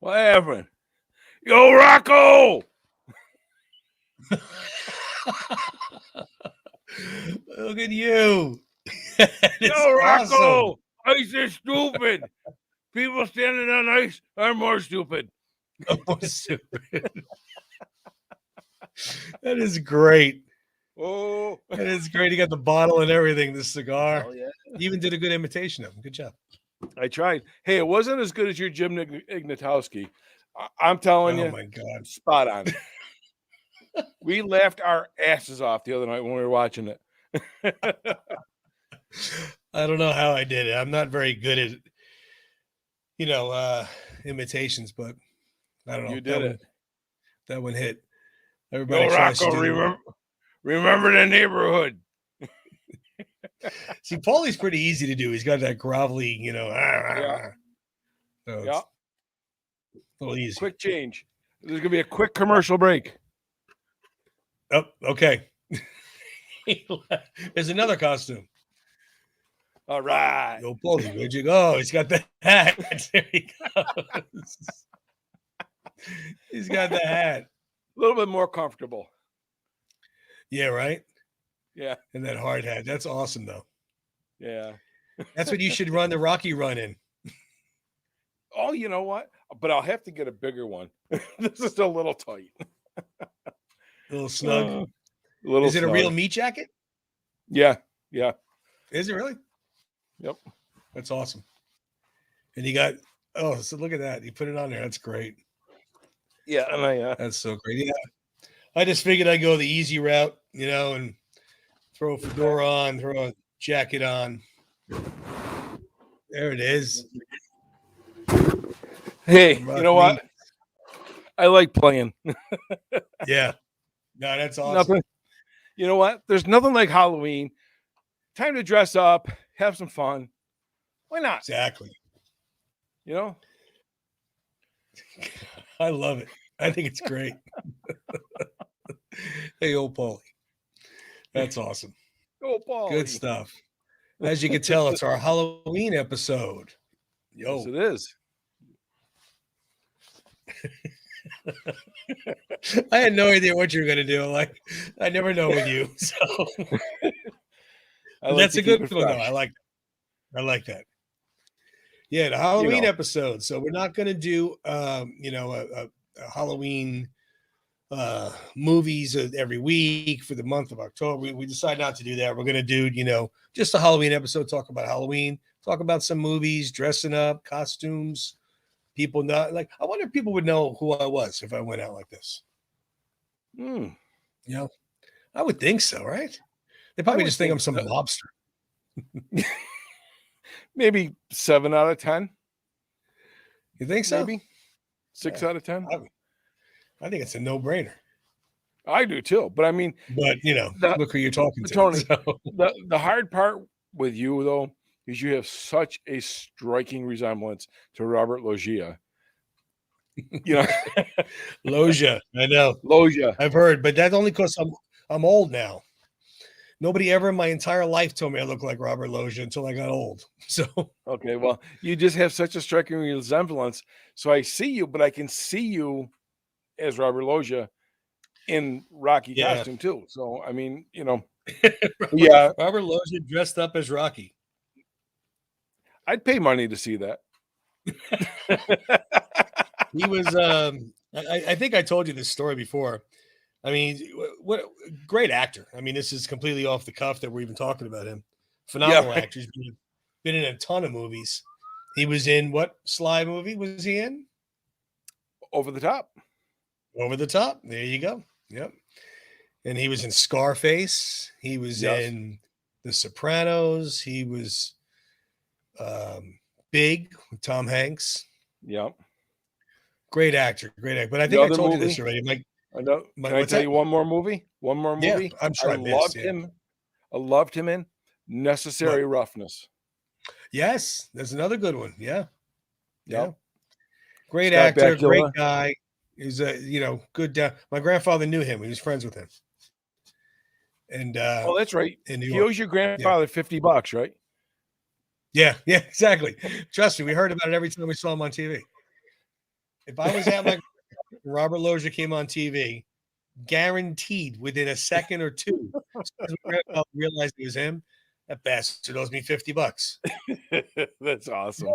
What happened? Yo, Rocco! Look at you. It's Yo, awesome. Rocco! Ice is stupid. People standing on ice are more stupid. Oh, stupid. That is great. Oh, That is great. You got the bottle and everything, the cigar. hell yeah. You even did a good imitation of him. Good job. I tried. Hey, it wasn't as good as your Jim Ignatowski. I'm telling Oh you, my God. spot on. We laughed our asses off the other night when we were watching it. I don't know how I did it. I'm not very good at, imitations, but I don't know. You did it. That one hit. Everybody Yo, tries Rocco, to do. remember the neighborhood. See, Paulie's pretty easy to do. He's got that grovelly, Yeah. So it's Yeah. a little easy. Quick change. There's going to be a quick commercial break. Oh, okay. There's another costume. All right. Yo, Paulie, where'd you go? He's got the hat. There he goes. He's got the hat. A little bit more comfortable. Yeah, right? Yeah. And that hard hat. That's awesome, though. Yeah. That's what you should run the Rocky run in. Oh, you know what? But I'll have to get a bigger one. This is a little tight. A little snug. Is it snug. a real meat jacket? Yeah. Yeah. Is it really? Yep. That's awesome. And so look at that. You put it on there. That's great. Yeah. And that's so great. Yeah. I just figured I'd go the easy route, and throw a fedora on, throw a jacket on. There it is. Hey, you know what? I like playing. Yeah. No, that's awesome. Nothing. You know what? There's nothing like Halloween. Time to dress up, have some fun. Why not? Exactly. I love it. I think it's great. Hey, old Paulie. That's awesome. Oh, Paulie. Good stuff. As you can tell, it's our Halloween episode. Yo. Yes, it is. I had no idea what you were going to do. I never know with you. So that's a good one, though. I like that. Yeah, the Halloween episode. So we're not going to do, a Halloween movies every week for the month of October. We decided not to do that. We're going to do, just a Halloween episode, talk about Halloween, talk about some movies, dressing up, costumes. People not I wonder if people would know who I was if I went out like this. I would think so, right? They probably just think I'm some lobster. Maybe 7 out of 10. You think so? Maybe 6 out of 10. I think it's a no-brainer. I do too, but I mean, look who you're talking to, Tony. So. The hard part with you though is you have such a striking resemblance to Robert Loggia. Loggia, I know. Loggia, I've heard, but that's only because I'm old now. Nobody ever in my entire life told me I look like Robert Loggia until I got old. So okay, well, you just have such a striking resemblance. So I see you, but I can see you as Robert Loggia in Rocky costume too. So I mean, Robert Loggia dressed up as Rocky. I'd pay money to see that. He was I think I told you this story before. I mean, what great actor. I mean, this is completely off the cuff that we're even talking about him. Phenomenal actor. He's been in a ton of movies. He was in what Sly movie was he in? Over the Top. Over the Top. There you go. Yep. And he was in Scarface. He was in The Sopranos. He was Big with Tom Hanks. Yep. Great actor. But I think I told you this already. I know. Can I tell you one more movie? One more movie? Yeah, I'm sure I loved him. I loved him in Necessary Roughness. Yes, there's another good one. Yeah. Yeah. Great actor, great guy. He's a good. My grandfather knew him. He was friends with him. And oh, that's right. He owes your grandfather $50, right? Yeah, exactly. Trust me, we heard about it every time we saw him on TV. If I was at my Robert Loggia came on TV, guaranteed within a second or two, realized it was him. That bastard owes me $50. That's awesome.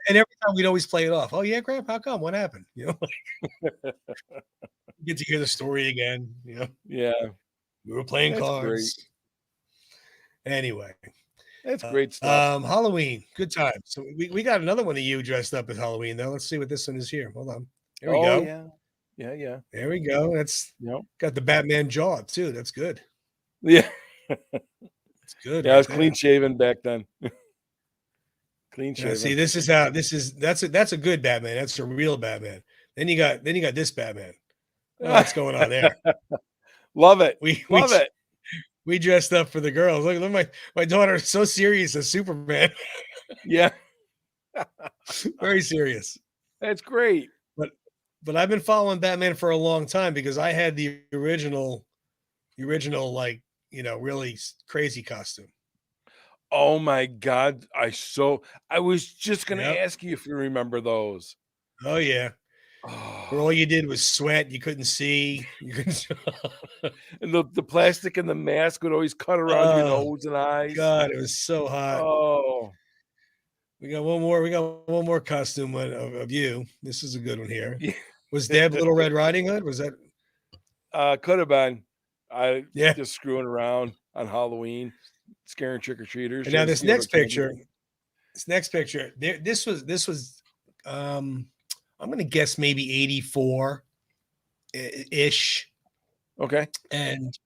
And every time we'd always play it off. Oh yeah, Grandpa, how come? What happened? You know, like, you get to hear the story again. You know, Yeah, we were playing that's cards. great. Anyway, That's great stuff. Halloween, good time. So we got another one of you dressed up as Halloween though. Let's see what this one is here. Hold on. There we go. Yeah. There we go. That's got the Batman jaw too. That's good. Yeah. It's good. Yeah, I was clean shaven back then. Clean shaven. See, that's a good Batman. That's a real Batman. Then you got this Batman. Oh, what's going on there? Love it. Love it. We dressed up for the girls. Look, my daughter is so serious as Superman. Yeah. Very serious. That's great. But I've been following Batman for a long time because I had the original, like, you know, really crazy costume. Oh my God. I was just going to ask you if you remember those. Oh yeah. Where all you did was sweat. You couldn't see. And the plastic and the mask would always cut around your nose and eyes. God, it was so hot. Oh. We got one more costume of you. This is a good one here. Yeah. Was Deb Little Red Riding Hood? Was that? Could have been. Just screwing around on Halloween, scaring trick-or-treaters. And now this next picture, this was I'm gonna guess maybe 84 ish. Okay. And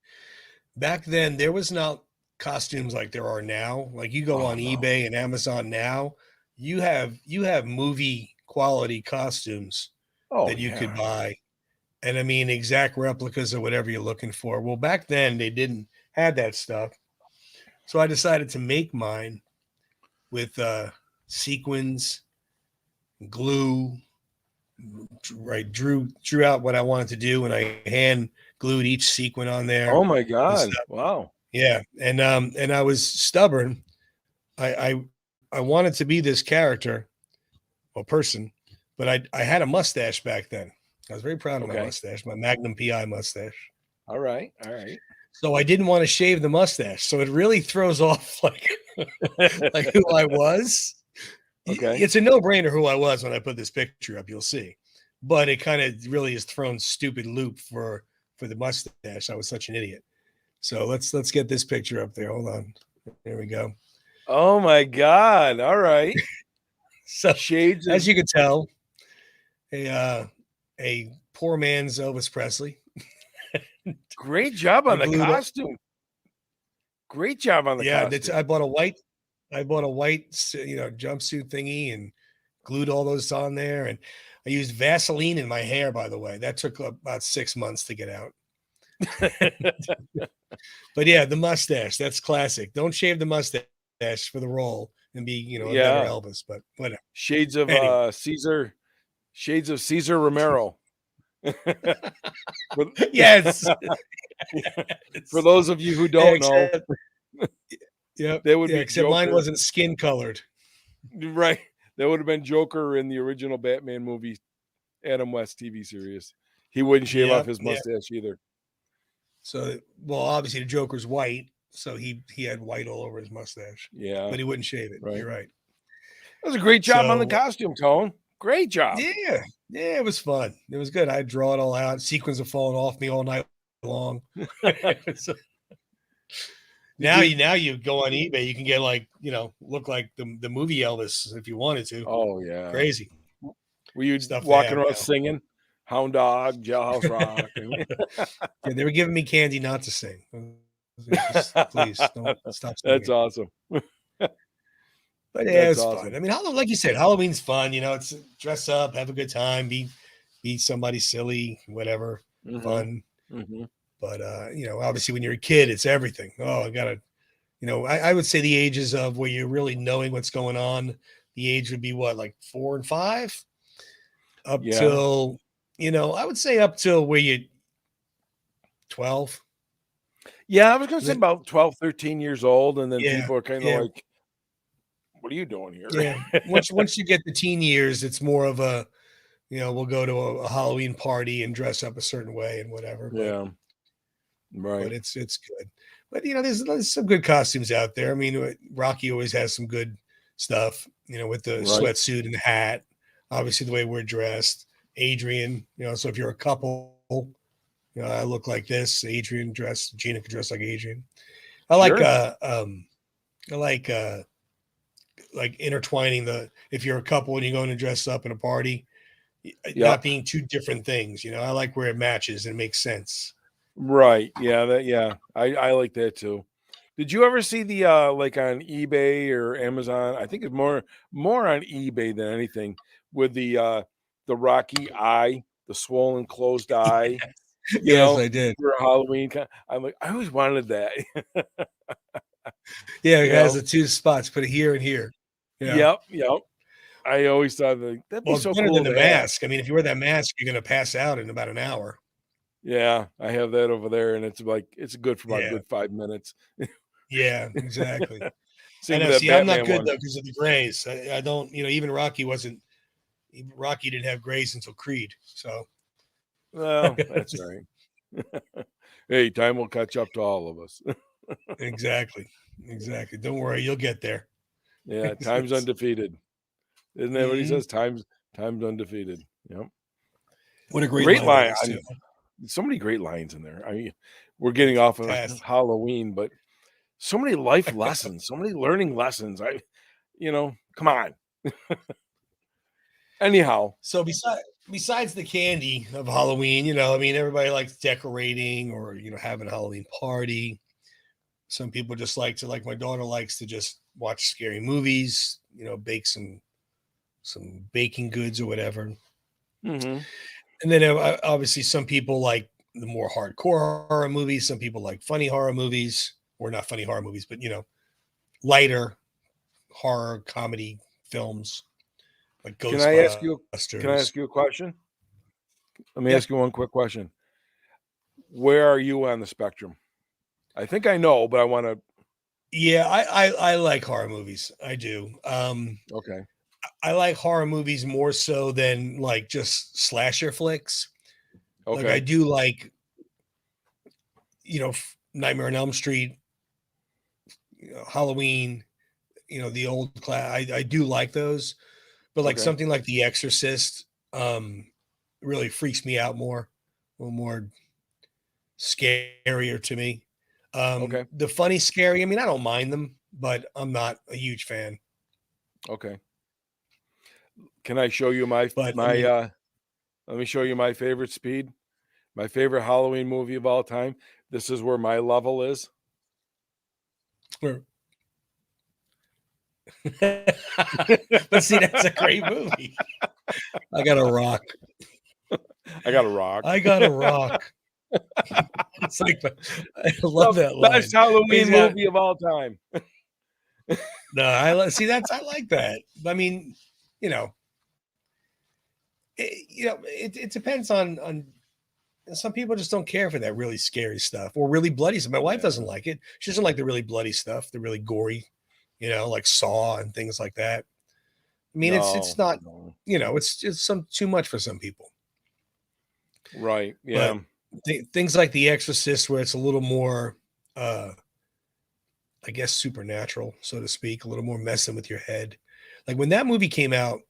back then there was not costumes like there are now. Like you go on eBay and Amazon now, you have movie quality costumes that you could buy. And I mean exact replicas of whatever you're looking for. Well, back then they didn't have that stuff. So I decided to make mine with sequins, glue, right? Drew out what I wanted to do, and I hand glued each sequin on there. Oh my God. Wow. Yeah. And I was stubborn. I wanted to be this character or person, but I had a mustache back then. I was very proud of my mustache, my Magnum PI mustache. All right. So I didn't want to shave the mustache. So it really throws off like who I was. Okay. It's a no-brainer who I was when I put this picture up, you'll see. But it kind of really has thrown stupid loop for the mustache. I was such an idiot. So let's get this picture up there. Hold on. There we go. Oh my God. All right. So shades as you can tell, a poor man's Elvis Presley. Great job on the costume. Great job on the costume. I bought a white, jumpsuit thingy and glued all those on there. And I used Vaseline in my hair, by the way. That took about 6 months to get out. But yeah, the mustache, that's classic. Don't shave the mustache for the role and be, a better Elvis, but whatever. Shades of Caesar Romero. Yes. For those of you who don't know. Yeah, that would be except Joker. Mine wasn't skin colored. Right. That would have been Joker in the original Batman movie, Adam West TV series. He wouldn't shave off his mustache either. So, well, obviously the Joker's white, so he had white all over his mustache. Yeah. But he wouldn't shave it. Right. You're right. That was a great job on the costume, Tone. Great job. Yeah. Yeah, it was fun. It was good. I draw it all out. Sequins are falling off me all night long. So, now you go on eBay, you can get look like the movie Elvis if you wanted to. Oh yeah. Crazy. Were you walking around singing Hound Dog, Jailhouse Rock? Yeah, they were giving me candy not to sing. Please don't stop singing. That's awesome. But yeah, it's fun. I mean, like you said, Halloween's fun. It's dress up, have a good time, be somebody silly, whatever, fun. Mm-hmm. But obviously, when you're a kid, it's everything. Oh, I gotta, I would say the ages of where you're really knowing what's going on. The age would be what, like 4 and 5, up till I would say up till where you 12. Yeah, I was gonna say about 12, 13 years old, and then people are kind of like, what are you doing here? Yeah. Once you get the teen years, it's more of a, we'll go to a Halloween party and dress up a certain way and whatever. Yeah. But Right. it's good. But there's some good costumes out there. I mean, Rocky always has some good stuff. With the Right. sweatsuit and the hat. Obviously, the way we're dressed. Adrian, so if you're a couple, I look like this. Adrian dressed. Gina could dress like Adrian. I like Sure. like intertwining if you're a couple and you're going to dress up in a party, not Yep. being two different things. I like where it matches and makes sense. Right. Yeah. I like that too. Did you ever see the like on eBay or Amazon? I think it's more on eBay than anything with the Rocky eye, the swollen closed eye, Yes, I did. for Halloween. I'm like, I always wanted that. Yeah, it You has know? the two spots. Put it here and here. Yep. I always thought that'd be Well, it's so better cool than the to have. mask. I mean, if you wear that mask, you're gonna pass out in about an hour. Yeah, I have that over there, and it's good for about a Yeah, good 5 minutes. yeah, exactly. I Same with know. that See, I'm not Batman good one. though because of the grays. I don't. Even Rocky didn't have grays until Creed. So Well, that's all right. Hey, time will catch up to all of us. exactly. Don't worry, you'll get there. Yeah, time's undefeated. Isn't that what he Mhm. says? Time's undefeated. Yep. What a great Great line that line. is too. So many great lines in there. I mean, we're getting off of Fantastic. Halloween, but so many life lessons, so many learning lessons. Come on. Anyhow, So besides the candy of Halloween, I mean, everybody likes decorating or having a Halloween party. Some people just like my daughter likes to just watch scary movies, bake some baking goods or whatever. mhm, And then obviously some people like the more hardcore horror movies. Some people like funny horror movies, or not funny horror movies, but lighter horror comedy films like can I ask you Ghostbusters. a question? Let me Yeah, ask you one quick question. Where are you on the spectrum? I think I know, but I wanna yeah, I like horror movies. I do. okay. I like horror movies more so than like just slasher flicks. Like I Okay. do like Nightmare on Elm Street, Halloween, the old class. I do like those, but like Okay. something like The Exorcist, really freaks me out more, a little more scarier to me. Okay. The funny scary, I mean, I don't mind them, but I'm not a huge fan. Okay. Can I show you But I mean, let me show you my favorite speed? My favorite Halloween movie of all time. This is where my level is. we're- but see, that's a great movie. I got a rock. I got a rock. I got a rock. It's like I love that line. Best Halloween He's got movie of all time. no. See I like that. I mean, you know, it depends on. Some people just don't care for that really scary stuff or really bloody stuff. My wife Yeah. doesn't like it. She doesn't like the really bloody stuff, the really gory, like Saw and things like that. I mean, it's not, No. it's some too much for some people. Right. But Yeah. things like The Exorcist, where it's a little more, I guess, supernatural, so to speak, a little more messing with your head. Like when that movie came out,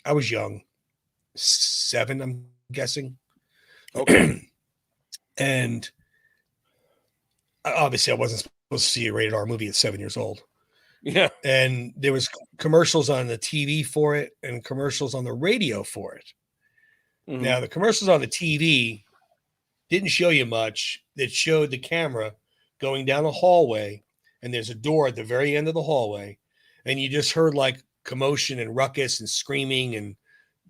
I was young, 7, I'm guessing. Okay. And obviously, I wasn't supposed to see a rated R movie at 7 years old. Yeah. And there was commercials on the TV for it and commercials on the radio for it. Mhm. Now, the commercials on the TV didn't show you much. It showed the camera going down a hallway, and there's a door at the very end of the hallway, and you just heard like commotion and ruckus and screaming, and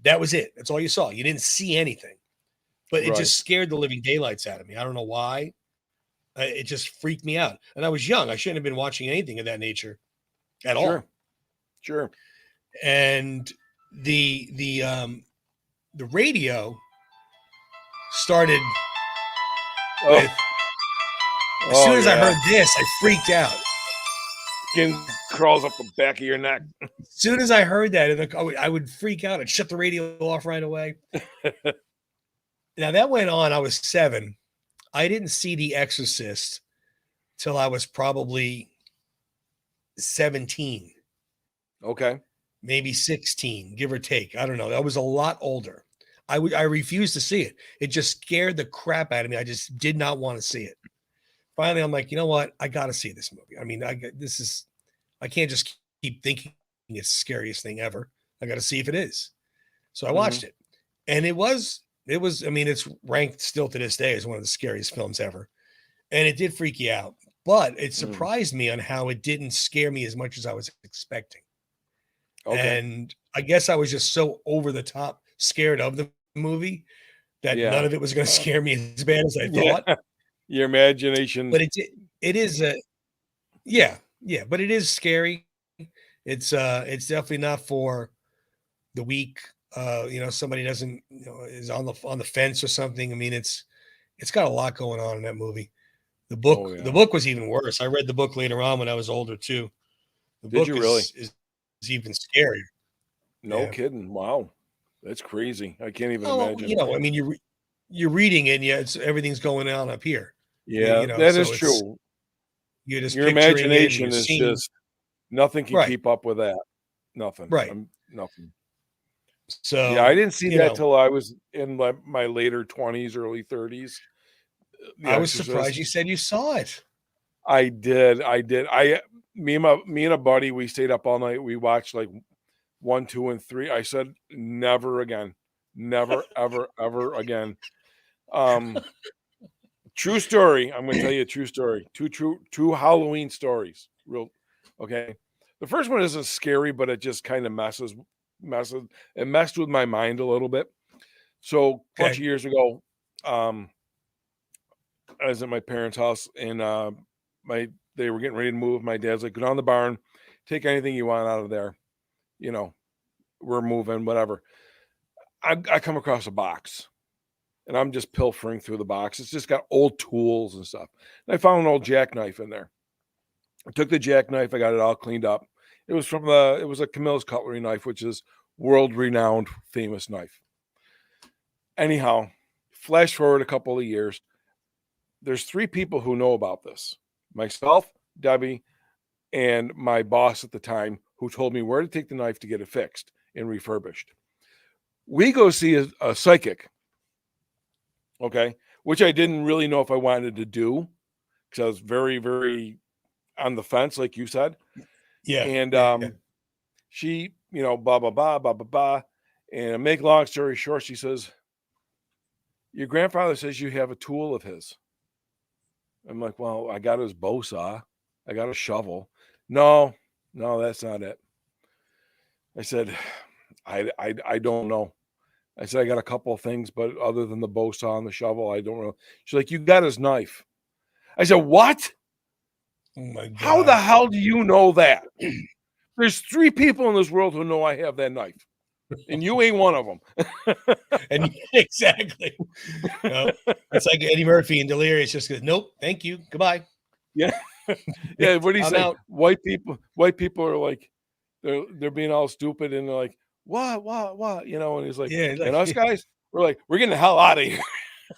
that was it. That's all you saw. You didn't see anything, but it Right. just scared the living daylights out of me. I don't know why. It just freaked me out, and I was young. I shouldn't have been watching anything of that nature at all. Sure. And the radio started with. As soon as I heard this, I freaked out. Getting crawls up the back of your neck. As soon as I heard that in the car, I would freak out and shut the radio off right away. Now that went on. I was 7. I didn't see The Exorcist till I was probably 17, Okay. maybe 16, give or take. I don't know. I was a lot older. I refused to see it. It just scared the crap out of me. I just did not want to see it. Finally, I'm like, you know what? I got to see this movie. I mean, I can't just keep thinking it's the scariest thing ever. I got to see if it is. So I watched it, and it was, I mean, it's ranked still to this day as one of the scariest films ever. And it did freak you out, but it surprised me on how it didn't scare me as much as I was expecting. Okay. And I guess I was just so over the top scared of the movie that none of it was going to scare me as bad as I thought. Your imagination. But it is but it is scary. It's definitely not for the weak. Somebody doesn't, is on the fence or something. I mean, it's got a lot going on in that movie. The book was even worse. I read the book later on when I was older too. The book is even scarier. No kidding. Wow. That's crazy. I can't even imagine. I mean, you're reading it, and everything's going on up here. Yeah, that is true. You're just your imagination is just nothing can keep up with that. Nothing. Right. Nothing. So yeah, I didn't see that till I was in my later 20s, early 30s. I was surprised you said you saw it. I did. Me and a buddy, we stayed up all night. We watched like 1, 2, and 3. I said, never again. Never, ever, ever again. True story. I'm going to tell you a true story. Two Halloween stories. Real. Okay. The first one isn't scary, but it just kind of messes. It messed with my mind a little bit. So a bunch of years ago, I was at my parents' house, and they were getting ready to move. My dad's like, go down the barn, take anything you want out of there. We're moving, whatever. I come across a box, and I'm just pilfering through the box. It's just got old tools and stuff. And I found an old jackknife in there. I took the jackknife. I got it all cleaned up. It was a Camille's cutlery knife, which is world-renowned, famous knife. Anyhow, flash forward a couple of years. There's 3 people who know about this. Myself, Debbie, and my boss at the time, who told me where to take the knife to get it fixed and refurbished. We go see a psychic, okay, which I didn't really know if I wanted to do because I was very, very on the fence, like you said. Yeah. And she, blah, blah, blah, blah, blah, blah. And to make long story short, she says, your grandfather says you have a tool of his. I'm like, well, I got his bow saw. I got a shovel. No, that's not it. I said, I don't know. I said, I got a couple of things, but other than the bow saw and the shovel, I don't know. She's like, you got his knife. I said, what? Oh my God. How the hell do you know that? There's 3 people in this world who know I have that knife, and you ain't one of them. And exactly. It's like Eddie Murphy in Delirious. Just goes, nope, thank you, goodbye. Yeah. Yeah. What do you say? Out. White people are like, they're being all stupid, and they're like, what? And he's like, and us guys, we're like, we're getting the hell out of here.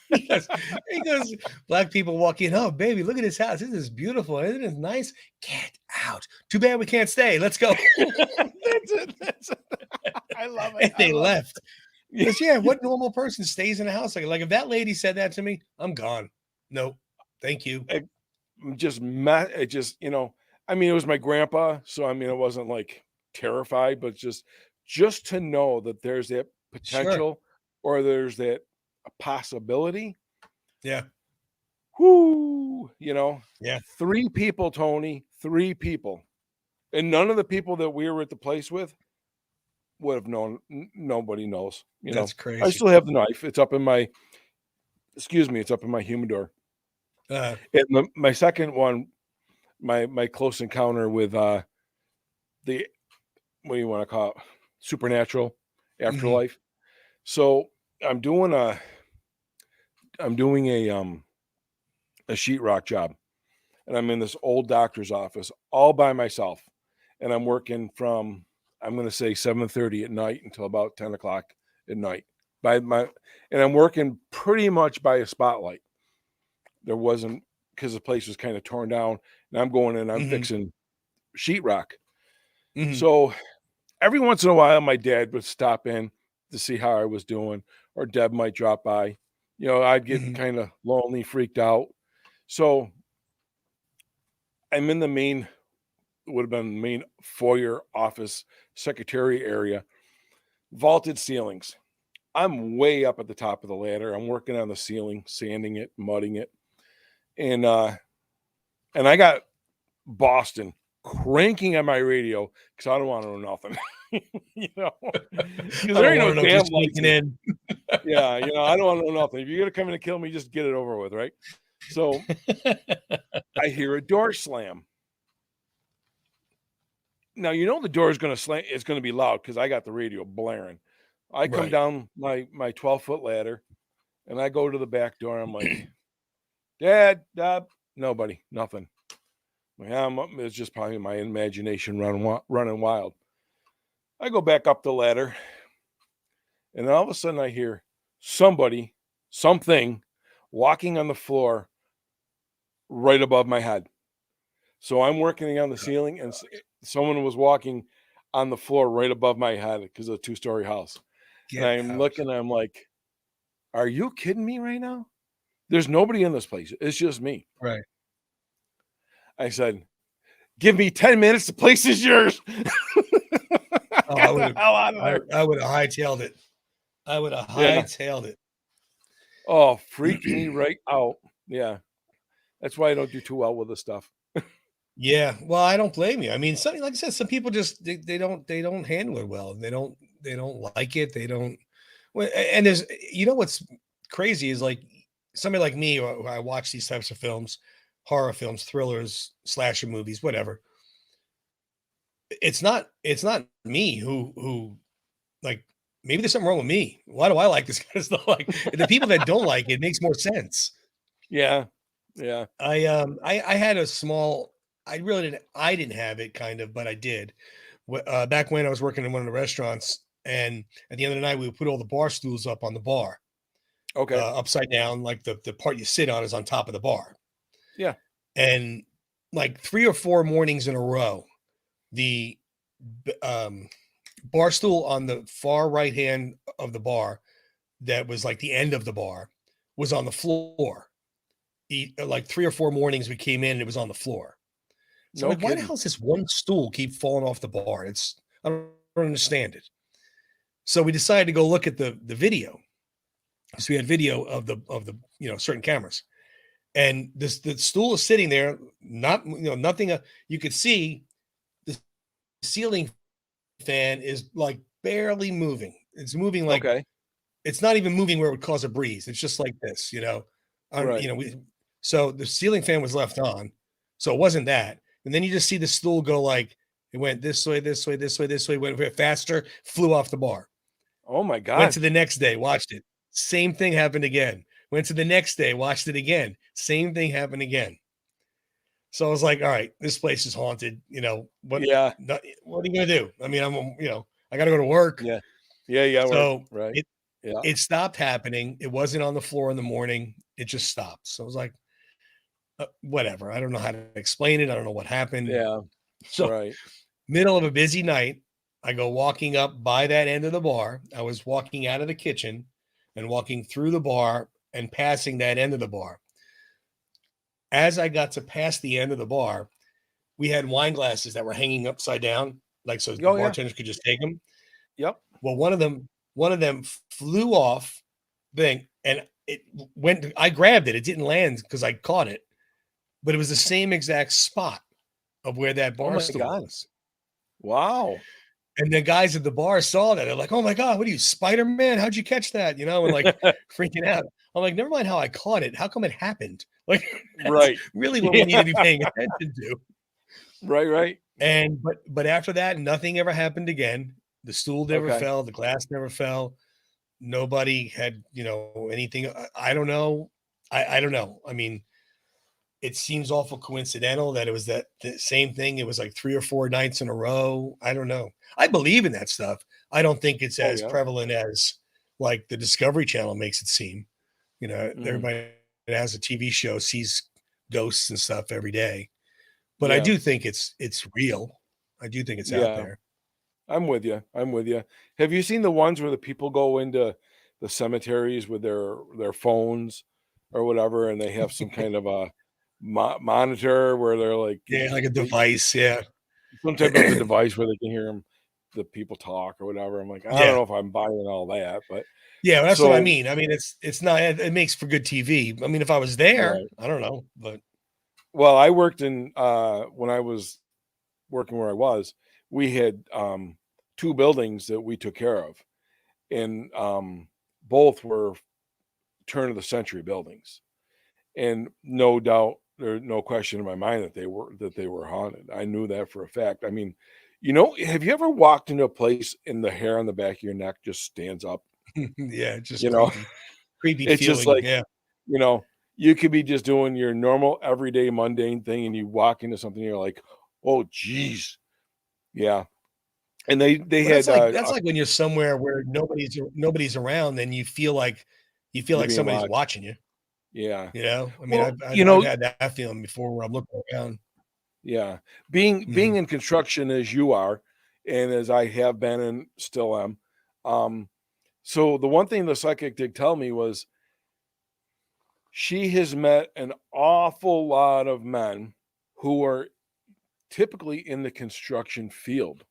He goes, black people walk in, oh baby, look at his house. This is beautiful. Isn't it nice? Get out. Too bad we can't stay. Let's go. That's it. I love it. And they left. Because what normal person stays in a house like if that lady said that to me, I'm gone. No, thank you. It just, I mean, it was my grandpa, so I mean, it wasn't like terrified, but just to know that there's that potential or there's that possibility. Yeah. Whoo, Yeah. 3 people, Tony, 3 people. And none of the people that we were at the place with would have known. Nobody knows. That's crazy. I still have the knife. It's up in my humidor. And my second one, my close encounter with the, what do you want to call it? Supernatural afterlife. Mm-hmm. So I'm doing a sheetrock job, and I'm in this old doctor's office all by myself. and I'm working from, I'm going to say 7:30 at night until about 10 o'clock at night. And I'm working pretty much by a spotlight. There wasn't, because the place was kind of torn down, and I'm going in, I'm Hmm. fixing sheetrock. Hmm. So every once in a while, my dad would stop in to see how I was doing, or Deb might drop by. I'd get Hmm. kind of lonely, freaked out. So I'm in the main, would have been the main foyer office secretary area, vaulted ceilings. I'm way up at the top of the ladder. I'm working on the ceiling, sanding it, mudding it. And I got Boston cranking on my radio because I don't want to know nothing. Because I there don't ain't no want to know if damn you're lights sneaking in. in. Yeah, I don't want to know nothing. If you're gonna come in and kill me, just get it over with, right? So I hear a door slam. Now the door is gonna slam. It's gonna be loud because I got the radio blaring. I come Right. down my 12-foot ladder, and I go to the back door. I'm like, Dad, nobody, nothing. It's just probably my imagination running wild. I go back up the ladder, and all of a sudden I hear something walking on the floor right above my head. So I'm working on the ceiling, and someone was walking on the floor right above my head because of a 2-story house. And Get I'm out. looking, I'm like, are you kidding me right now? There's nobody in this place. It's just me. Right. I said, give me 10 minutes. The place is yours. Oh, Get the hell out of there. I would have hightailed it. I would have Yeah. hightailed it. Oh, freaked me right out. Yeah. That's why I don't do too well with this stuff. Yeah. Well, I don't blame you. I mean, something like I said, some people just they don't handle it well. They don't like it. They don't. Well, and there's what's crazy is like somebody like me, or I watch these types of films, horror films, thrillers, slasher movies, whatever. It's not me who like, maybe there's something wrong with me. Why do I like this kind of stuff? Like the people that don't like it makes more sense. Yeah. Yeah. I had a small, I didn't have it kind of, but I did. Back when I was working in one of the restaurants, and at the end of the night we would put all the bar stools up on the bar, Okay. upside down, like the part you sit on is on top of the bar. Yeah. And like 3 or 4 mornings in a row, the bar stool on the far right hand of the bar, that was like the end of the bar, was on the floor. Like 3 or 4 mornings we came in and it was on the floor. So I'm No like, why the kidding. hell does this one stool keep falling off the bar? I don't understand it. So we decided to go look at the video. So we had video of the certain cameras, and the stool is sitting there, not nothing. You could see the ceiling fan is like barely moving. It's moving like, Okay. it's not even moving where it would cause a breeze. It's just like this, Right. so the ceiling fan was left on. So it wasn't that. And then you just see the stool go like, it went this way, this way, this way, this way, went a bit faster, flew off the bar. Oh my Went God. to the next day, watched it. Same thing happened again. Went to the next day, watched it again. Same thing happened again. So I was like, all right, this place is haunted. Yeah. What are you gonna do? I mean, I gotta go to work. Yeah. Yeah. Yeah. So Right. Yeah. it stopped happening. It wasn't on the floor in the morning. It just stopped. So I was like, whatever. I don't know how to explain it. I don't know what happened. Yeah. So Right. middle of a busy night, I go walking up by that end of the bar. I was walking out of the kitchen and walking through the bar and passing that end of the bar. As I got to pass the end of the bar, we had wine glasses that were hanging upside down, like so the Oh yeah. bartenders could just take them. Yep. Well, one of them flew off thing, and it went. I grabbed it. It didn't land because I caught it, but it was the same exact spot of where that Oh bar my stool God. was. Wow. And the guys at the bar saw that. They're like, "Oh my God, what are you, Spider-Man? How'd you catch that?" And like freaking out. I'm like, never mind how I caught it. How come it happened? Like, that's Right. really what we need to be paying attention to. Right. Right. And but after that, nothing ever happened again. The stool never Okay. fell, the glass never fell. Nobody had, anything. I don't know. I don't know. I mean, it seems awful coincidental that it was the same thing. It was like 3 or 4 nights in a row. I don't know. I believe in that stuff. I don't think it's Oh as yeah. prevalent as like the Discovery Channel makes it seem. Mhm. Everybody that has a TV show sees ghosts and stuff every day. But I Yeah. do think it's real. I do think it's out Yeah. there. I'm with you. I'm with you. Have you seen the ones where the people go into the cemeteries with their phones or whatever, and they have some kind of a monitor where they're like Yeah, like a they device. Yeah. some type of a device where they can hear them, the people talk or whatever. I'm like, I don't Yeah. know if I'm buying all that, but Yeah, that's what I so mean. I mean, it's not it makes for good TV. I mean, if I was there, right. I don't know, but Well, I worked in when I was working where I was, we had 2 buildings that we took care of, and both were turn of the century buildings, and no doubt there's no question in my mind that they were haunted. I knew that for a fact. I mean, have you ever walked into a place and the hair on the back of your neck just stands up? yeah, it's just You know, creepy. Creepy it's just feeling. like, Yeah. you know, you could be just doing your normal everyday mundane thing and you walk into something and you're like, oh geez. Yeah. And they Well, had that's like when you're somewhere where nobody's around, then you feel you're like being somebody's watched. watching you. Yeah. I mean, Well, I've had that feeling before where I'm looking around. yeah. Being Mhm. in construction as you are, and as I have been and still am, um, so the one thing the psychic did tell me was she has met an awful lot of men who are typically in the construction field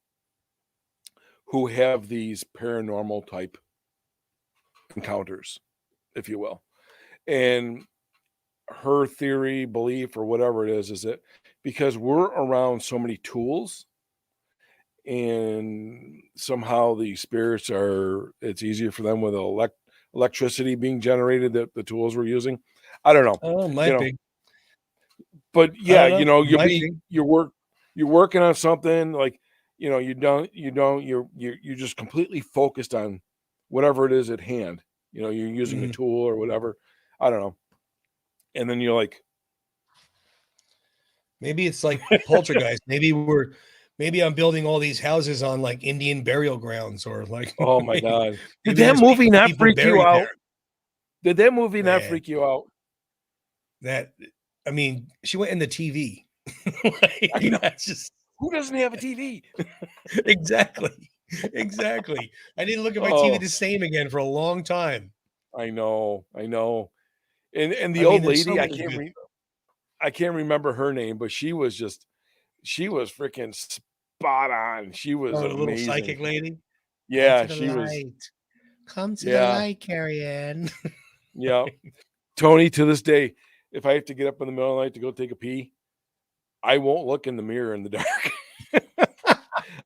who have these paranormal type encounters, if you will. And her theory, belief, or whatever it is that because we're around so many tools and somehow the spirits it's easier for them with electricity being generated that the tools we're using. I don't know, Oh, you might know, be. but I yeah, don't know. Might be. you're working on something like, you're just completely focused on whatever it is at hand. You're using a Mhm. tool or whatever. I don't know. And then you're like, Maybe it's like poltergeist. Maybe I'm building all these houses on like Indian burial grounds or like oh my maybe God. Did maybe that there's movie not people freak you buried out? there. Did that movie not Man, freak you out? that I mean, she went in the TV. I know. That's just Who doesn't have a TV? exactly. Exactly. I didn't look at my TV Oh, the same again for a long time. I know. I know. And the I mean, old there's so lady, many good I can't remember her name, but she was freaking spot on. She was oh, the little amazing. psychic lady. Come to Yeah, the she was. light. Come to the Yeah, light, Carrie Ann. yeah. Tony, to this day, if I have to get up in the middle of the night to go take a pee, I won't look in the mirror in the dark.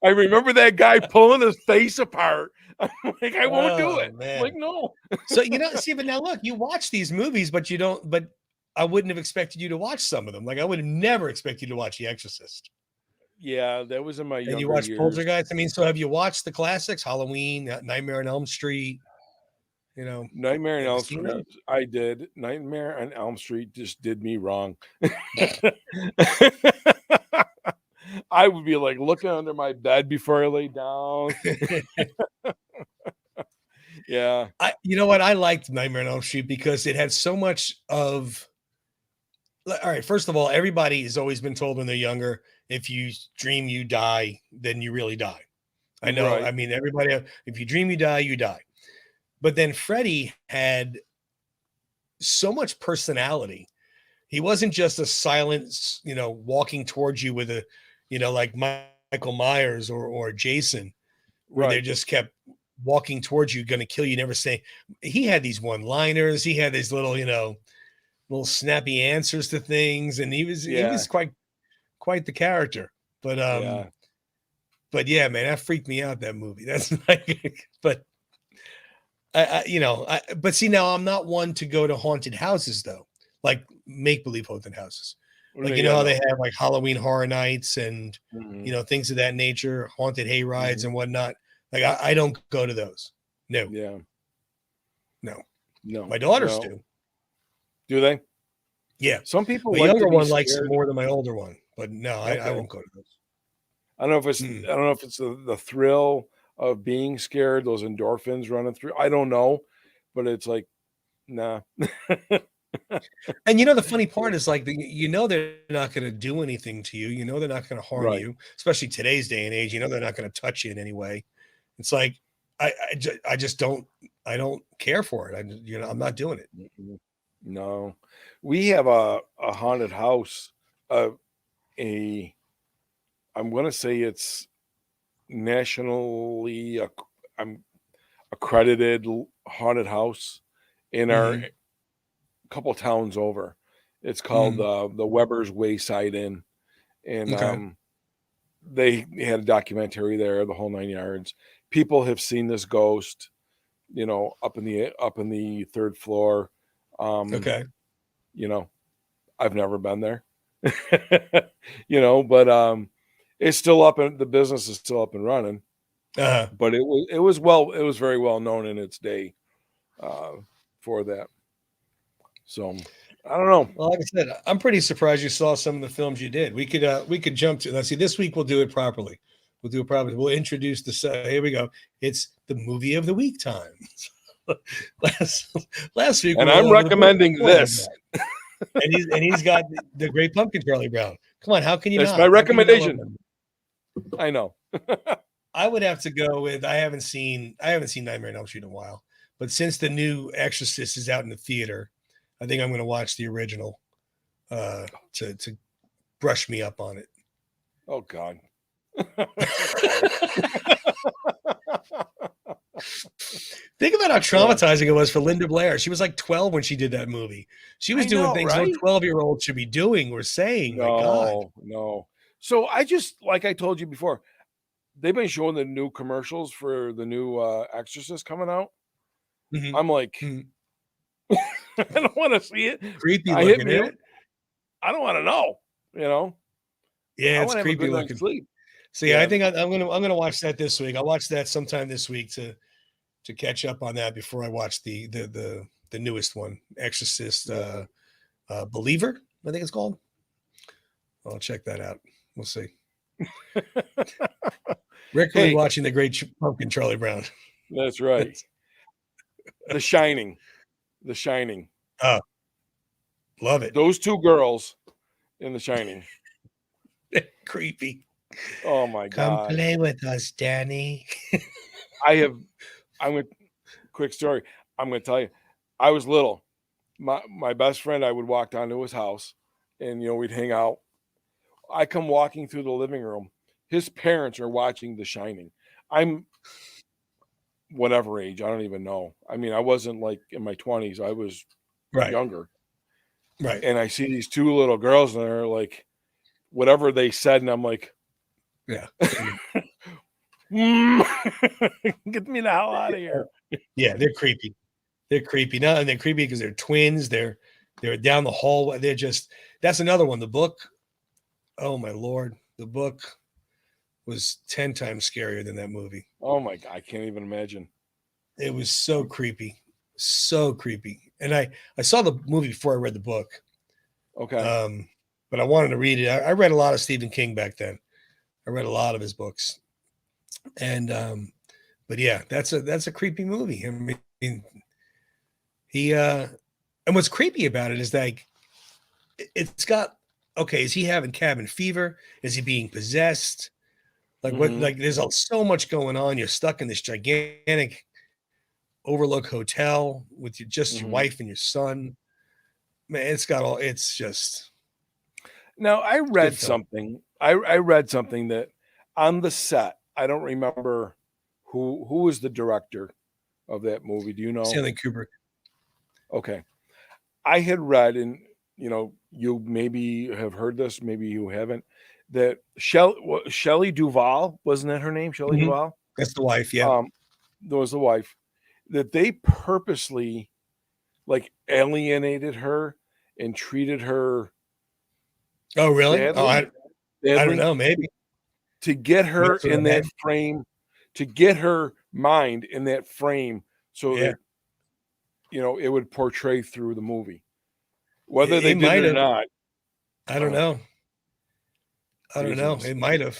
I remember that guy pulling his face apart. I'm like, I won't do Oh it. I'm like, man. no. So see, but now look, you watch these movies, but you don't. But I wouldn't have expected you to watch some of them. Like I would have never expected you to watch The Exorcist, Yeah, that was in my and you younger watch years. Poltergeist. I mean, so have you watched the classics? Halloween, Nightmare on Elm Street. Nightmare on Have you Elm seen them? Street, I did. Nightmare on Elm Street just did me wrong. I would be like looking under my bed before I lay down. Yeah, You know what? I liked Nightmare on Elm Street because it had so much of. All right, first of all, everybody has always been told when they're younger, if you dream you die, then you really die. I know. I right. mean, everybody. If you dream you die, you die. But then Freddy had so much personality. He wasn't just a silent, walking towards you with like Michael Myers or Jason, where they Right. just kept walking towards you, going to kill you, never say. He had these one-liners. He had these little snappy answers to things, and he Yeah. was quite the character. But Yeah. but yeah, man, that freaked me out. That movie. That's like, but but see, now I'm not one to go to haunted houses though, like make believe haunted houses. Like Yeah. how they No. have like Halloween Horror Nights and Mhm. things of that nature, haunted hay rides Mhm. and whatnot. Like I don't go to those. No, Yeah. no. No. My daughters No. do. Do they? Yeah. Some people My like to younger be one likes it scared. more than my older one, but no, I Okay. won't go to those. I don't know if it's Mm. I don't know if it's the thrill of being scared, those endorphins running through. I don't know, but it's like, nah. And you know, the funny part is like, you know, they're not going to do anything to you. You know, they're not going to harm Right. you, especially today's day and age. You know, they're not going to touch you in any way. It's like, I just don't, I don't care for it. I'm not doing it. Mm-mm. No. We have a haunted house, uh, a I'm gonna say it's nationally I'm accredited haunted house in our Hmm. couple towns over. It's called Hmm. the Weber's Wayside Inn, and Okay. they had a documentary there, the whole 9 yards. People have seen this ghost, up in the third floor. Um, Okay. you know, I've never been there, but it's still up and the business is still up and running. Uh, But it was very well known in its day uh, for that. So I don't know. well, like I said, I'm pretty surprised you saw some of the films you did. We could jump to, let's see, this week we'll do it properly. We'll do it properly. We'll introduce here we go. It's the movie of the week time. last last week we And went I'm over the book recommending Charlie this. Brown. And he's got the Great Pumpkin, Charlie Brown. Come on, how can you That's my not? How can you not love recommendation. him? I know. I would have to go with I haven't seen Nightmare on Elm Street in a while, but since the new Exorcist is out in the theater, I think I'm going to watch the original to brush me up on it. Oh God. Think about how Yeah. traumatizing it was for Linda Blair. She was like 12 when she did that movie. She was I doing know, things no right? 12-year-old should be doing or saying. My God. No, no. So I just like I told you before, they've been showing the new commercials for the new Exorcist coming out. Mhm. I'm like, Mhm. I don't want to see it. Creepy I hit looking, isn't mute. it? I don't want to know. You know, Yeah, I it's want to have a creepy good night's looking. sleep. So yeah, I Yeah. think I'm gonna watch that this week. I'll watch that sometime this week to catch up on that before I watch the newest one, Exorcist Yeah. Believer, I think it's called. I'll check that out. We'll see. Rick will be Hey, watching the Great Pumpkin, Charlie Brown. that's right. The Shining. The Shining. Oh, love it. Those two girls in The Shining. Creepy. Oh my Come God. play with us, Danny. I have. I'm going. Quick story. I'm going to tell you. I was little. My best friend. I would walk down to his house, and we'd hang out. I come walking through the living room. His parents are watching The Shining. I'm whatever age. I don't even know. I mean, I wasn't like in my 20s. I was Right, younger, right. and I see these two little girls, and they're like, whatever they said, and I'm like, Yeah. "Mm, get me the hell out of here. Yeah, they're creepy. They're creepy. No, and they're creepy because they're twins. They're down the hallway. They're just that's another one. The book, oh my lord, the book was 10 times scarier than that movie. Oh my God, I can't even imagine. It was so creepy. So creepy. And I saw the movie before I read the book. Okay. Um, but I wanted to read it. I read a lot of Stephen King back then. I read a lot of his books. And but yeah, that's a creepy movie. I mean, he and what's creepy about it is like it's got okay, is he having cabin fever? Is he being possessed? Like what Hmm. like there's so much going on. You're stuck in this gigantic overlook hotel with just your Hmm. wife and your son. Man, it's got all it's just Now I it's a good read film. something. I read something that on the set. I don't remember who was the director of that movie. Do you know? Stanley Kubrick. Okay. I had read, and you maybe have heard this, maybe you haven't, that Shelley Duvall, wasn't that her name? Shelley Mhm. Duvall? That's the wife, yeah. Um, that was the wife, that they purposely like alienated her and treated her Oh, really? Oh, badly, I don't badly know, maybe. to get her Mess with in her that head. frame, to get her mind in that frame so Yeah. that it would portray through the movie. Whether they It did might it or have. not, I don't know. I don't know. Jesus. It might have.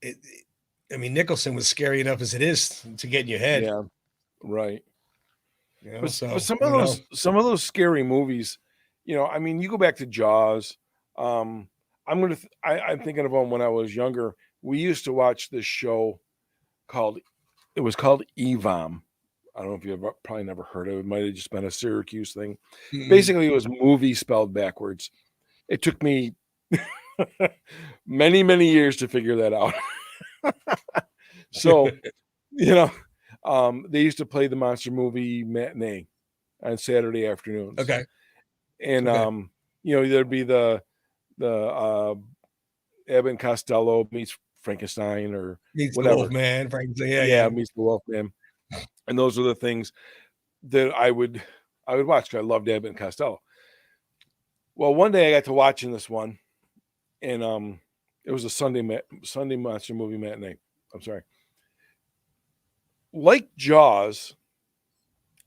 It, Nicholson was scary enough as it is to get in your head. Yeah, right. You know, But, so but some I of don't know. those scary movies, I mean, you go back to Jaws. Um, I'm thinking of them when I was younger. We used to watch this show called EVOM. I don't know if you've probably never heard of it. It might have just been a Syracuse thing. Mm, Basically, it was movie spelled backwards. It took me many, many years to figure that out. So, they used to play the monster movie matinee on Saturday afternoons. okay. And Okay. there'd be the Abbott and Costello meets Frankenstein or Meets the whatever. Wolfman, Frankenstein. Yeah, Yeah, yeah. meets the Wolfman. And those are the things that I would watch because I loved Abbott and Costello. Well, one day I got to watching this one, and it was a Sunday monster movie matinee. I'm sorry. Like Jaws,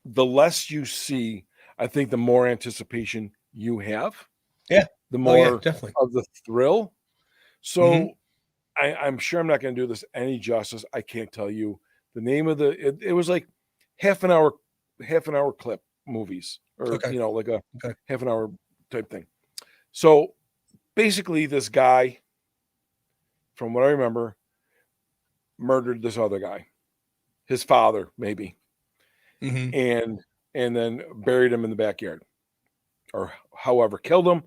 the less you see, I think the more anticipation you have. Yeah. The Oh, yeah, more definitely. of the thrill. So Mhm. I'm sure I'm not going to do this any justice. I can't tell you the name of it was like half an hour clip movies, or Okay. like a Okay. half an hour type thing. So basically this guy, from what I remember, murdered this other guy, his father maybe, Mhm. and then buried him in the backyard, or however, killed him,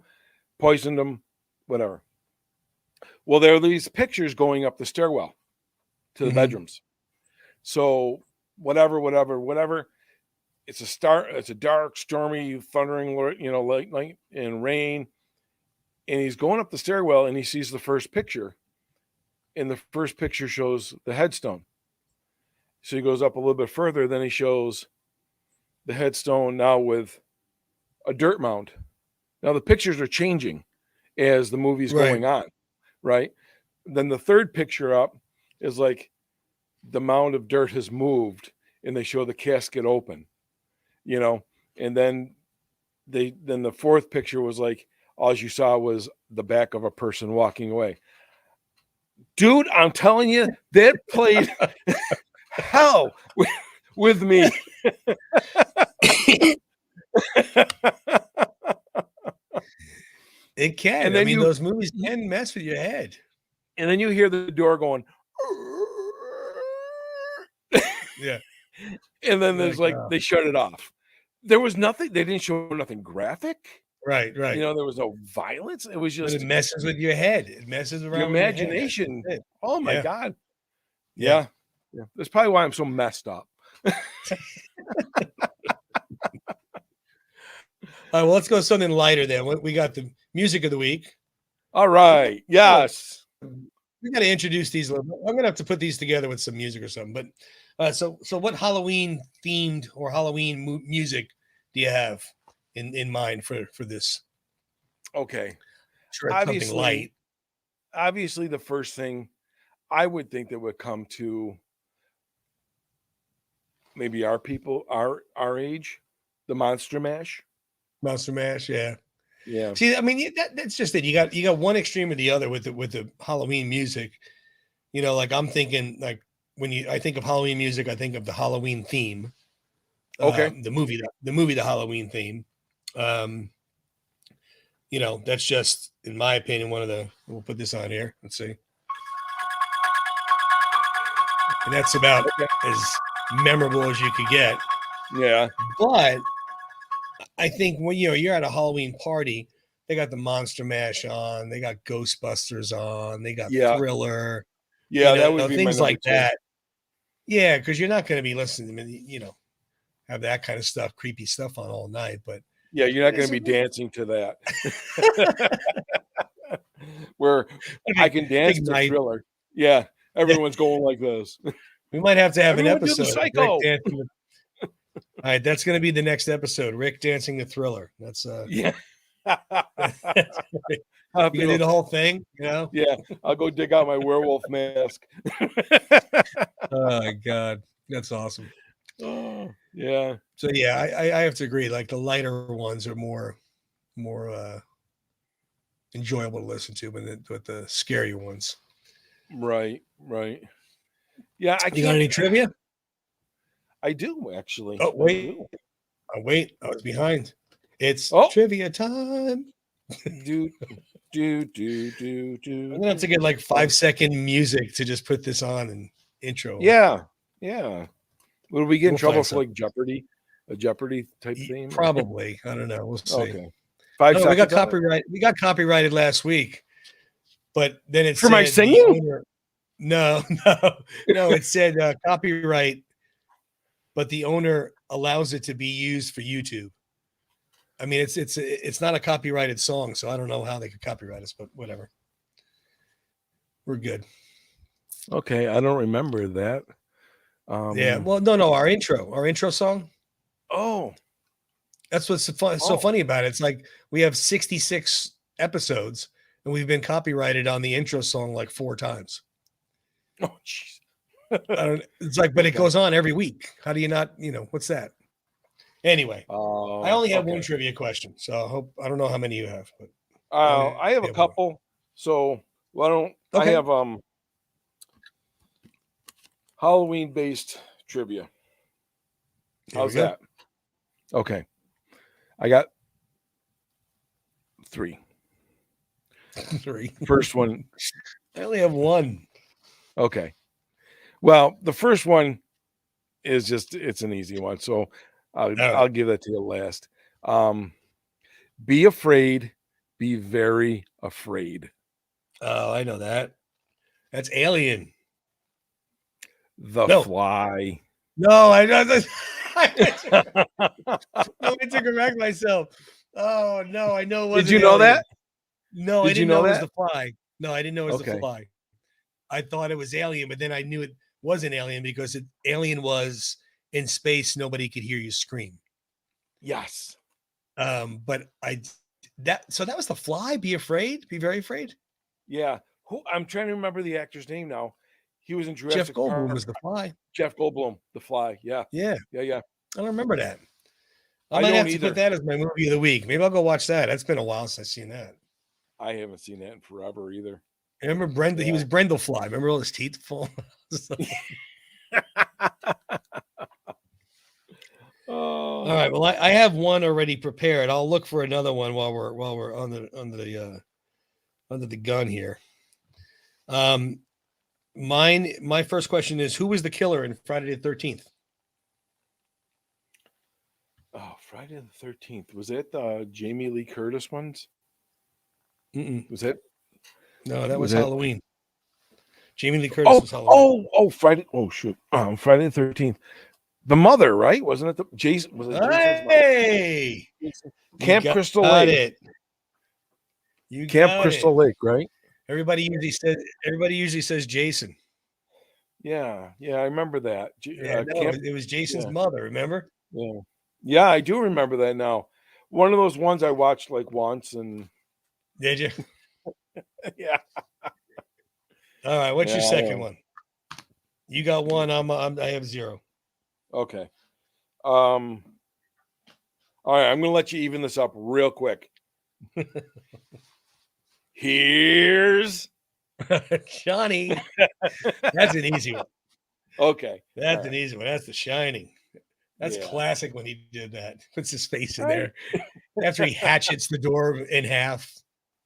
poisoned him, whatever. Well, there are these pictures going up the stairwell to the Mhm. bedrooms. So whatever. It's a dark, stormy, thundering, light and rain. And he's going up the stairwell and he sees the first picture. And the first picture shows the headstone. So he goes up a little bit further, then he shows the headstone now with a dirt mound. Now the pictures are changing as the movie's Right. going on, right? Then the third picture up is like the mound of dirt has moved and they show the casket open, and then the fourth picture was like all you saw was the back of a person walking away. Dude, I'm telling you, that played hell with me. It can. And then those movies can mess with your head. and then you hear the door going, Yeah. and then You're there's like, like they shut it off. There was nothing. They didn't show nothing graphic. right, right. There was no violence. It was But it just messes with your head. It messes your around with your head. imagination. That's it. Oh my Yeah. God. Yeah. Yeah. That's probably why I'm so messed up. All right, well, let's go with something lighter then. We got the music of the week. All right. Yes. We got to introduce these a little bit. I'm gonna have to put these together with some music or something. But so what Halloween themed or Halloween music do you have in mind for this? Okay. Sure, it's something light. Obviously, the first thing I would think that would come to maybe our people, our age, the Monster Mash. Monster Mash, yeah. Yeah. See, that's just it. You got one extreme or the other with the Halloween music. Like I'm thinking, like I think of Halloween music, I think of the Halloween theme. Okay. The movie, the Halloween theme. That's just, in my opinion, we'll put this on here. Let's see. And that's about as memorable as you could get. Yeah. But I think when you're at a Halloween party, they got the Monster Mash on, they got Ghostbusters on, they got Thriller. Yeah, that would be things my like number two. that. Yeah, because you're not going to be listening to have that kind of stuff, creepy stuff on all night. But yeah, you're not going to be dancing to that. Where I can dance to Thriller. Yeah, everyone's going like this. We might have to have an Everyone do the episode. Psycho. All right, that's going to be the next episode. Rick dancing the Thriller. That's yeah. You can do the whole thing, Yeah, I'll go dig out my werewolf mask. Oh my God, that's awesome. Oh, yeah. So yeah, I have to agree. Like the lighter ones are more enjoyable to listen to than the scarier ones. Right. Right. Yeah. I You got can't. any trivia? I do actually. Oh I wait, do. I was behind. It's Oh, trivia time. do I'm gonna have to get like Oh, 5-second music to just put this on and intro. yeah. Yeah. Will we get in We'll trouble find for something. like Jeopardy, a Jeopardy type theme? Probably. I don't know. We'll see. Okay. 5 No, we got seconds on it copyright. We got copyrighted last week, but then it for my said the singing. owner. No, no. It said copyright, but the owner allows it to be used for YouTube. I mean, it's not a copyrighted song, so I don't know how they could copyright us, but whatever. We're good. Okay, I don't remember that. Yeah. Well, no. Our intro song. Oh, That's what's so funny about it. It's like we have 66 episodes, and we've been copyrighted on the intro song like 4 times. oh, jeez. It's like, but it Okay. goes on every week. How do you not? What's that? Anyway, I only have one Okay. trivia question, so I don't know how many you have, but I have a have one. couple. So why don't I Okay. have Halloween based trivia? Here How's we go. that? Okay. I got 3. 3. First one. I only have one. Okay. Well, the first one is it's an easy one. So I'll give that to you last. Be afraid, be very afraid. Oh, I know that. That's Alien. The No. Fly. No, I know. No, I took it back myself. Oh no, I know. It Did you wasn't know Alien. that? No, I Did you didn't know know it was that? The Fly. No, I didn't know it was The Okay. Fly. I thought it was Alien, but then I knew it wasn't Alien because Alien was in space. Nobody could hear you scream. Yes. But that was The Fly. Be afraid. Be very afraid. Yeah. I'm trying to remember the actor's name now. He was in Jeff Jurassic Goldblum Park. was The Fly. Jeff Goldblum, The Fly. Yeah. Yeah, Yeah. I don't remember that. I I might don't have to either. put that as my movie of the week. Maybe I'll go watch that. That's been a while since I've seen that. I haven't seen that in forever either. I remember Brenda. He Yeah. was Brendel-Fly. Remember all his teeth fall? Oh. All right. Well, I have one already prepared. I'll look for another one while we're under the gun here. My first question is, who was the killer in Friday the 13th? Oh, Friday the 13th. Was it the Jamie Lee Curtis ones? Was it? No, that was Was it? Halloween. Jamie Lee Curtis was Halloween. Friday. Oh, shoot. Friday the 13th. The mother, right? Wasn't it the Jason? Was it Jason's mother? Hey, Camp you Crystal got Lake. it. You Camp got Crystal it. Lake, right? Everybody usually says Jason. Yeah, I remember that. It was Jason's mother. Remember? Yeah, I do remember that now. One of those ones I watched like once, and Did you? yeah. All right. What's your second one? You got one. I have 0. Okay. All right. I'm gonna let you even this up real quick. Here's Johnny. That's an easy one. Okay. That's an easy one. That's The Shining. That's Yeah. classic when he did that. Puts his face in there after he hatchets the door in half.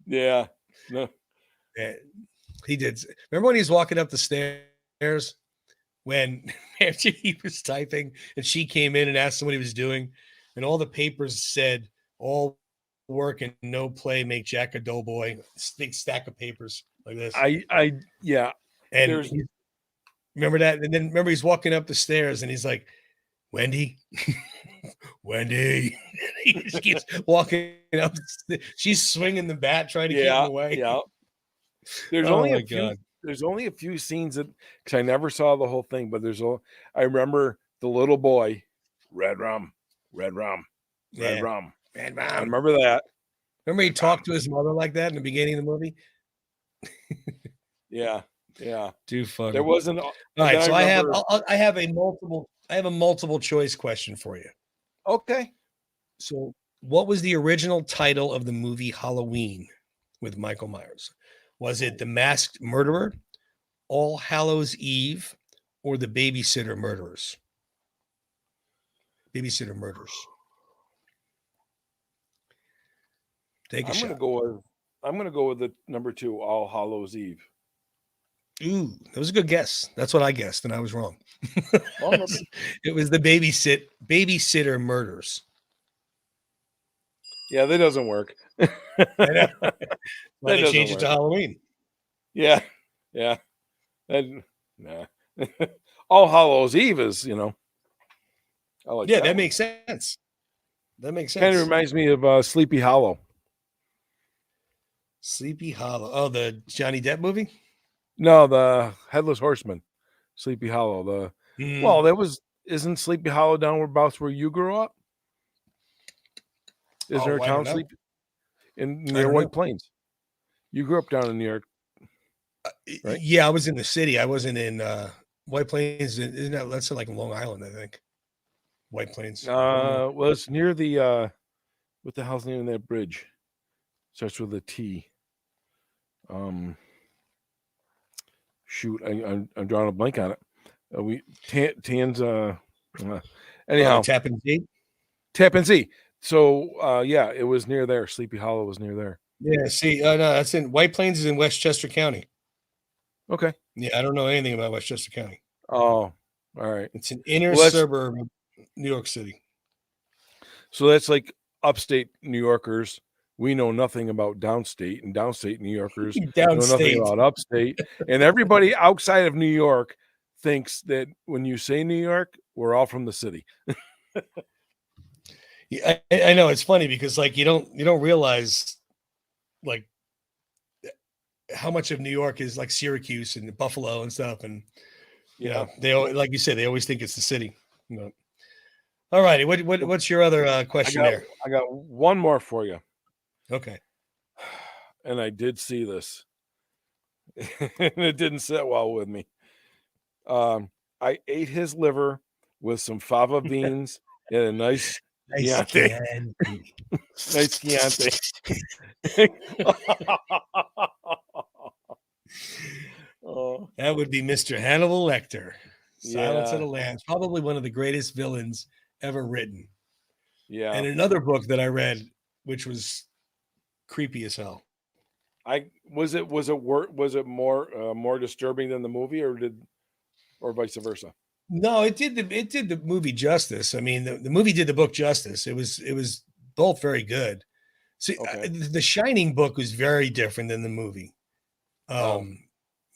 Yeah. No. Yeah, he did. Remember when he was walking up the stairs when after he was typing and she came in and asked him what he was doing, and all the papers said all work and no play make Jack a doughboy. Big stack of papers like this. Yeah. And remember that? And then remember he's walking up the stairs and he's like, Wendy, Wendy. He just keeps walking up. She's swinging the bat, trying to keep him away. Yeah. There's only a few scenes that, because I never saw the whole thing, but I remember the little boy, red rum. I remember that. Remember he talked to his mother like that in the beginning of the movie? Yeah. Too funny. There wasn't. All right, so I have a multiple I have a multiple choice question for you. Okay. So, what was the original title of the movie Halloween with Michael Myers? Was it The Masked Murderer, All Hallows Eve, or The Babysitter Murders? Babysitter Murders. Take a I'm gonna shot. go with the number 2, All Hallows Eve. Ooh, that was a good guess. That's what I guessed, and I was wrong. Oh, no, It was the Babysitter Murders. yeah, that doesn't work. I know. Why That they doesn't changed it to work. Halloween? Yeah, yeah. Nah. All Hallows Eve is, I like Yeah, that that one. makes sense. That makes Kind of sense. reminds me of Sleepy Hollow. Sleepy Hollow. Oh, the Johnny Depp movie? No, the Headless Horseman, Sleepy Hollow. Mhm. Well, isn't Sleepy Hollow down whereabouts where you grew up? Is there a Oh, I don't town know. I near don't know. White Plains? You grew up down in New York, right? Yeah, I was in the city. I wasn't in White Plains. Isn't that that's like Long Island, I think. White Plains. I don't know. Well, it's near the what the hell's the name of that bridge? Starts with a T. Um, shoot, I'm drawing a blank on it. Tan's anyhow, Tappan Zee. Tappan Zee. So yeah, it was near there. Sleepy Hollow was near there. Yeah, see, no, that's in White Plains is in Westchester County. Okay. Yeah, I don't know anything about Westchester County. Oh, all right. It's an inner Well, that's suburb of New York City. so that's like upstate New Yorkers. We know nothing about downstate, and downstate New Yorkers know nothing Downstate. about upstate. And everybody outside of New York thinks that when you say New York, we're all from the city. Yeah, I know it's funny because like you don't realize like how much of New York is like Syracuse and Buffalo and stuff, and you Yeah. know they like you said they always think it's the city. No. All righty, what's your other question there? I got one more for you. Okay. And I did see this. And it didn't sit well with me. I ate his liver with some fava beans and a nice Nice Chianti. Chianti. Nice Chianti. Oh, That would be Mr. Hannibal Lecter. Silence of yeah. the Lambs, probably one of the greatest villains ever written. Yeah. And another book that I read, which was creepy as hell. Was it more disturbing than the movie or vice versa? No, it did the movie justice. I mean, the movie did the book justice. It was both very good. See, Okay. the Shining book was very different than the movie. Oh.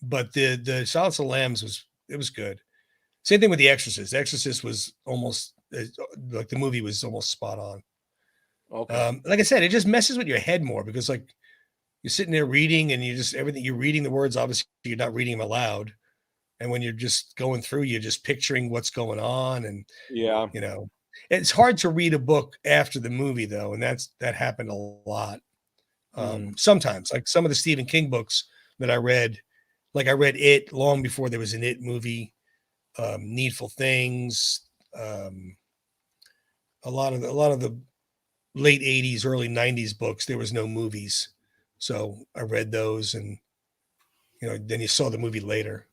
But the Silence of the Lambs was good. Same thing with The Exorcist. The Exorcist was almost like the movie was almost spot on. Okay. Like I said, it just messes with your head more because like you're sitting there reading and you just everything you're reading the words. Obviously, you're not reading them aloud. And when you're just going through, you're just picturing what's going on. And, Yeah. you know, it's hard to read a book after the movie, though. And that happened a lot. Sometimes, like some of the Stephen King books that I read, like I read It long before there was an It movie, Needful Things, a lot of the late 80s, early 90s books, there was no movies. So I read those and, then you saw the movie later.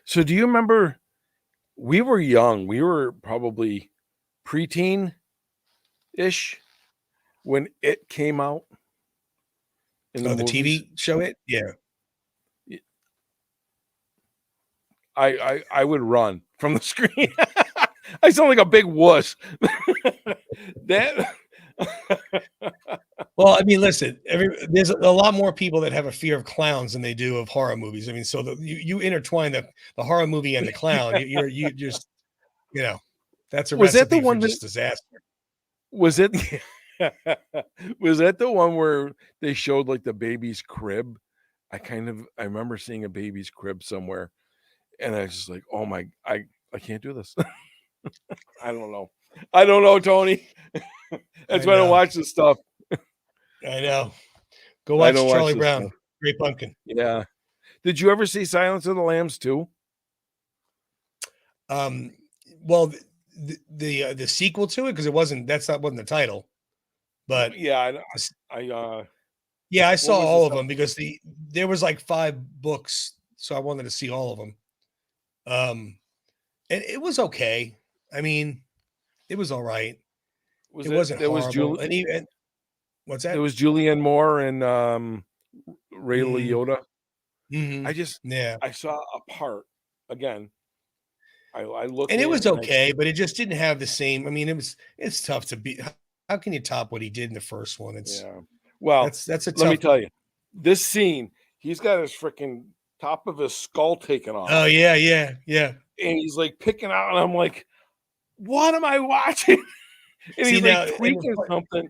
So do you remember we were young, we were probably preteen ish when It came out in the The movies? TV show It? Yeah. I would run from the screen. I sound like a big wuss. That Well, I mean, listen, there's a lot more people that have a fear of clowns than they do of horror movies. I mean, so you intertwine the horror movie and the clown, you just, that's a was that the recipe for one that just disaster. was it was that the one where they showed like the baby's crib? I remember seeing a baby's crib somewhere, and I was just like, oh my, I can't do this. I don't know, Tony. That's why I don't watch this stuff. I know. Go I watch don't watch Charlie this Brown, stuff. Great Pumpkin. Yeah. Did you ever see Silence of the Lambs too? well, the sequel to it, because wasn't the title, but Yeah, s- I yeah, I what saw was all this? of them because there was like 5 books, so I wanted to see all of them. And it was okay. I mean, it was all right. Was It it? wasn't horrible. And even what's There that? was Julianne Moore and Ray Mm, Liotta. mhm. Yeah. I saw a part again. I look And it in was and I okay, but it just didn't have the same. I mean, it's tough to beat. How can you top what he did in the first one? yeah. Well, That's a let me tough. tell you, this scene, he's got his freaking top of his skull taken Oh off, yeah, yeah, yeah. and he's like picking out, and I'm like, what am I watching? And See he's like now, tweaking something.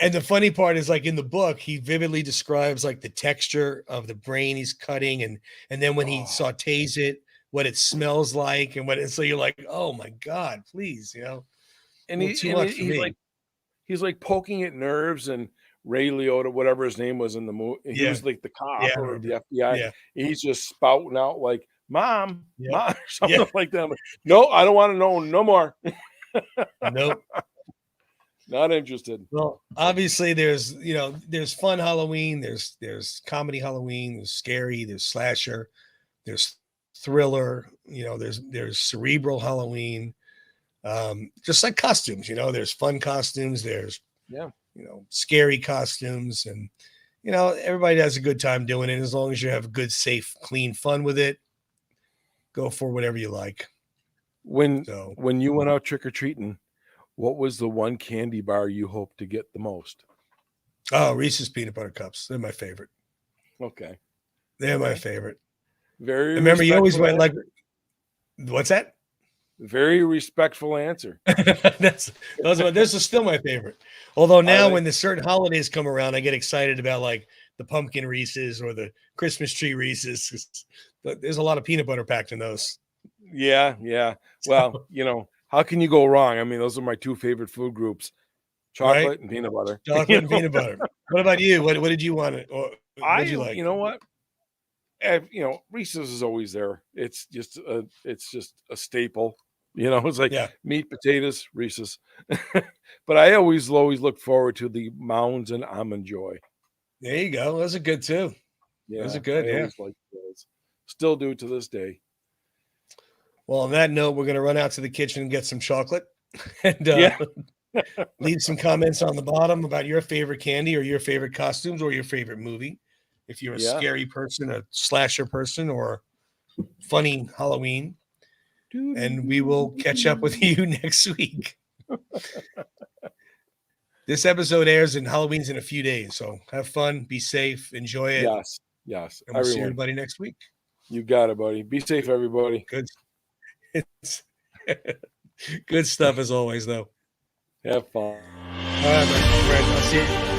and the funny part is, like in the book, he vividly describes like the texture of the brain he's cutting, and then when he Oh, sautés it, what it smells like, and what it's so you're like, oh my god, please, a and little too much for me. he's like poking at nerves, and Ray Liotta, whatever his name was in the movie, he Yeah, was like the yeah, cop I or the remember. FBI. Yeah, He's just spouting out like, "Mom, yeah, mom," or yeah. something like that. I'm like, no, I don't want to know no more. Nope. Not interested. Well, obviously, there's fun Halloween, there's comedy Halloween, there's scary, there's slasher, there's thriller, there's cerebral Halloween. Just like costumes, there's fun costumes, there's Yeah. scary costumes, and everybody has a good time doing it. As long as you have good, safe, clean fun with it, go for whatever you like. When So, when you went out trick or treating, what was the one candy bar you hoped to get the most? oh, Reese's peanut butter cups, they're my favorite. Okay. They're my Okay. favorite. Very I remember you always respectful went like, answer. what's that? Very respectful answer. This is still my favorite. Although Are now they? when the certain holidays come around, I get excited about like the pumpkin Reese's or the Christmas tree Reese's. But there's a lot of peanut butter packed in those. Yeah, yeah. Well, how can you go wrong? I mean, those are my two favorite food groups, Right? chocolate and peanut butter. Chocolate and peanut butter. What about you? What did you want? Or what did you like? You know what? Reese's is always there. It's just a staple. It's like Yeah, meat, potatoes, Reese's. But I always look forward to the Mounds and Almond Joy. there you go. Those are good too. Those Yeah, are good. I Yeah. always like those. Still do to this day. Well, on that note, we're going to run out to the kitchen and get some chocolate and Yeah. leave some comments on the bottom about your favorite candy or your favorite costumes or your favorite movie. If you're a Yeah. scary person, a slasher person, or funny Halloween. And we will catch up with you next week. This episode airs and Halloween's in a few days. So have fun, be safe, enjoy it. Yes. Yes. And we'll see Everyone. everybody next week. You got it, buddy. Be safe, everybody. Good. It's good stuff as always, though. Have fun. All right, my friend. I'll see you.